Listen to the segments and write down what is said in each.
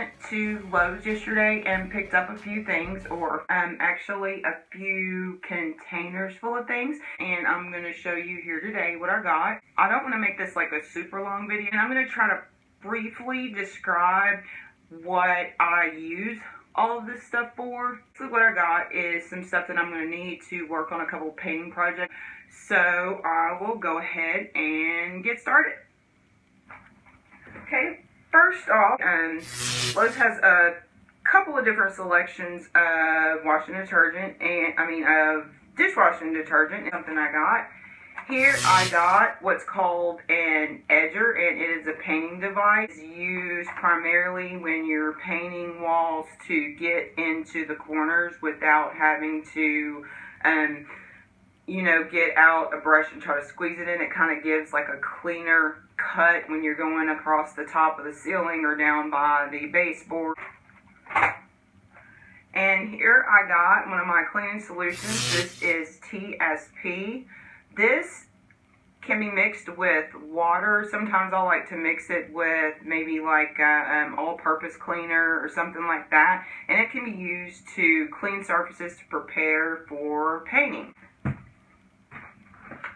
went to Lowe's yesterday and picked up a few things, or actually a few containers full of things, and I'm going to show you here today what I got. I don't want to make this like a super long video, and I'm going to try to briefly describe what I use all of this stuff for. So what I got is some stuff that I'm going to need to work on a couple painting projects. So I will go ahead and get started. Okay, first off, Lowe's has a couple of different selections of washing detergent, of dishwashing detergent. Something I got. Here I got what's called an edger, and it is a painting device. It's used primarily when you're painting walls to get into the corners without having to, get out a brush and try to squeeze it in. It kind of gives like a cleaner cut when you're going across the top of the ceiling or down by the baseboard. And here I got one of my cleaning solutions. This is TSP. This can be mixed with water. Sometimes I like to mix it with maybe like all-purpose cleaner or something like that. And it can be used to clean surfaces to prepare for painting.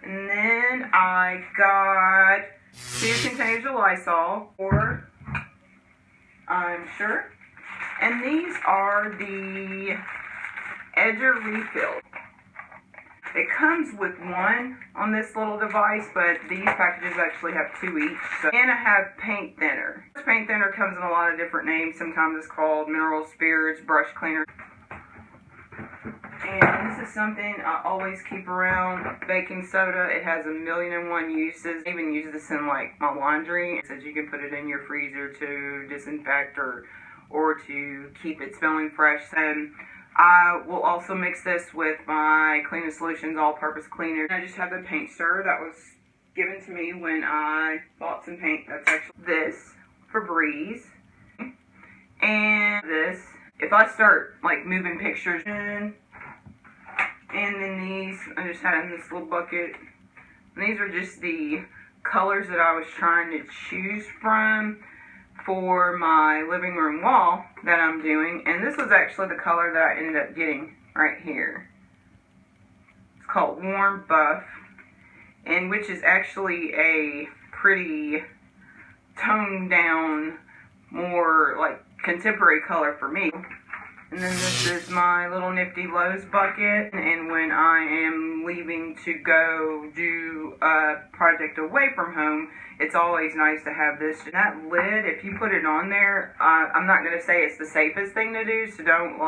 And then I got 2 containers of Lysol, or I'm sure. And these are the edger refills. It comes with one on this little device, but these packages actually have 2 each. And I have paint thinner. This paint thinner comes in a lot of different names. Sometimes it's called mineral spirits, brush cleaner. And this is something I always keep around. Baking soda. It has 1,000,001 uses. I even use this in like my laundry. It says you can put it in your freezer to disinfect or to keep it smelling fresh. And I will also mix this with my Cleaning Solutions all-purpose cleaner. I just have the paint stirrer that was given to me when I bought some paint. That's actually this Febreze. And this, if I start like moving pictures in, and then these, I just had in this little bucket. And these are just the colors that I was trying to choose from for my living room wall that I'm doing. And this was actually the color that I ended up getting right here. It's called Warm Buff, and which is actually a pretty toned down, more like contemporary color for me. And then this is my little nifty Lowe's bucket, and when I am leaving to go do a project away from home, it's always nice to have this. That lid, if you put it on there, I'm not going to say it's the safest thing to do, so don't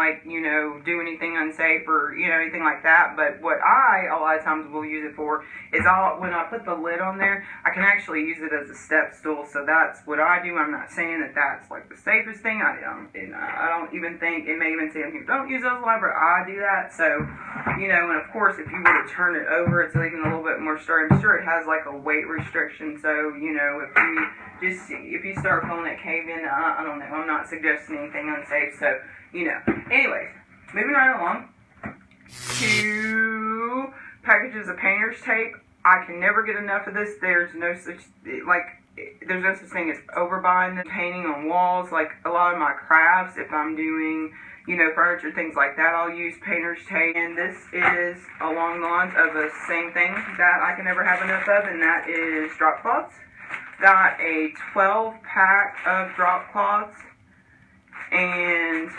do anything unsafe or, anything like that. But what I, a lot of times, will use it for is when I put the lid on there, I can actually use it as a step stool. So that's what I do. I'm not saying that that's like the safest thing. I don't even think, it may even say on here, don't use those a lot, but I do that. So, and of course, if you were to turn it over, it's even a little bit more sturdy. I'm sure it has like a weight restriction, so if you start feeling it cave in, I don't know, I'm not suggesting anything unsafe, so, Anyways, moving right along, 2 packages of painter's tape. I can never get enough of this. There's no such thing as overbuying the painting on walls. Like a lot of my crafts, if I'm doing, furniture, things like that, I'll use painter's tape. And this is along the lines of the same thing that I can never have enough of, and that is drop cloths. Got a 12-pack of drop cloths, and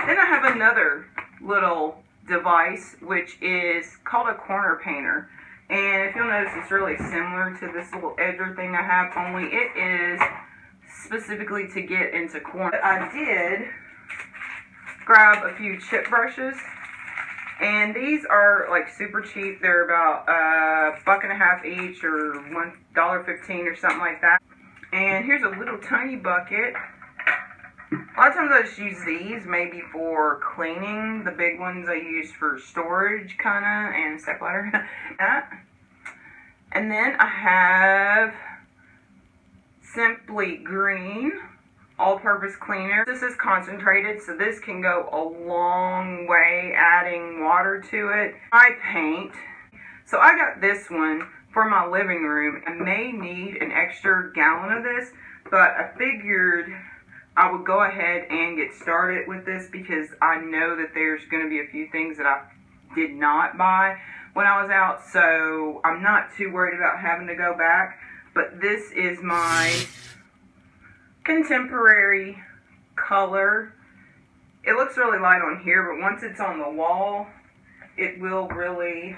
then I have another little device which is called a corner painter. And if you'll notice, it's really similar to this little edger thing I have, only it is specifically to get into corners. I did grab a few chip brushes, and these are like super cheap. They're about $1.50 each, or $1.15 or something like that. And here's a little tiny bucket. A lot of times I just use these maybe for cleaning. The big ones I use for storage, kinda, and step ladder. And then I have Simply Green all-purpose cleaner. This is concentrated, so this can go a long way adding water to it. I paint, so I got this one for my living room. I may need an extra gallon of this, but I figured I would go ahead and get started with this because I know that there's going to be a few things that I did not buy when I was out, so I'm not too worried about having to go back. But this is my contemporary color. It looks really light on here, but once it's on the wall, it will really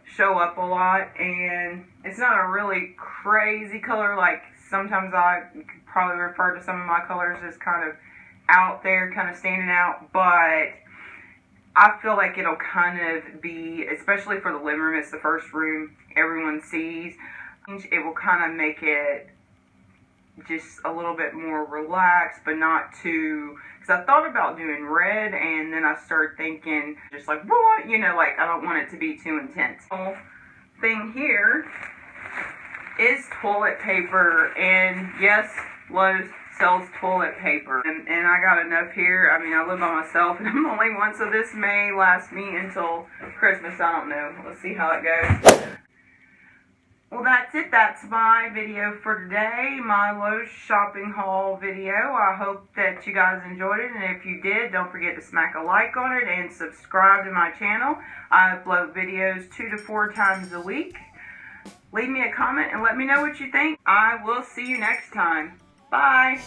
show up a lot. And it's not a really crazy color. Like sometimes I could probably refer to some of my colors as kind of out there, kind of standing out, but I feel like it'll kind of be, especially for the living room, it's the first room everyone sees. It will kind of make it just a little bit more relaxed, but not too, because I thought about doing red, and then I started thinking, just like, what? You know, like, I don't want it to be too intense. The thing here is toilet paper, and yes, Lowe's sells toilet paper, and I got enough here. I mean, I live by myself, and I'm only one, so this may last me until Christmas. I don't know. Let's see how it goes. Well, that's it. That's my video for today, my Lowe's shopping haul video. I hope that you guys enjoyed it, and if you did, don't forget to smack a like on it and subscribe to my channel. I upload videos 2 to 4 times a week. Leave me a comment and let me know what you think. I will see you next time. Bye.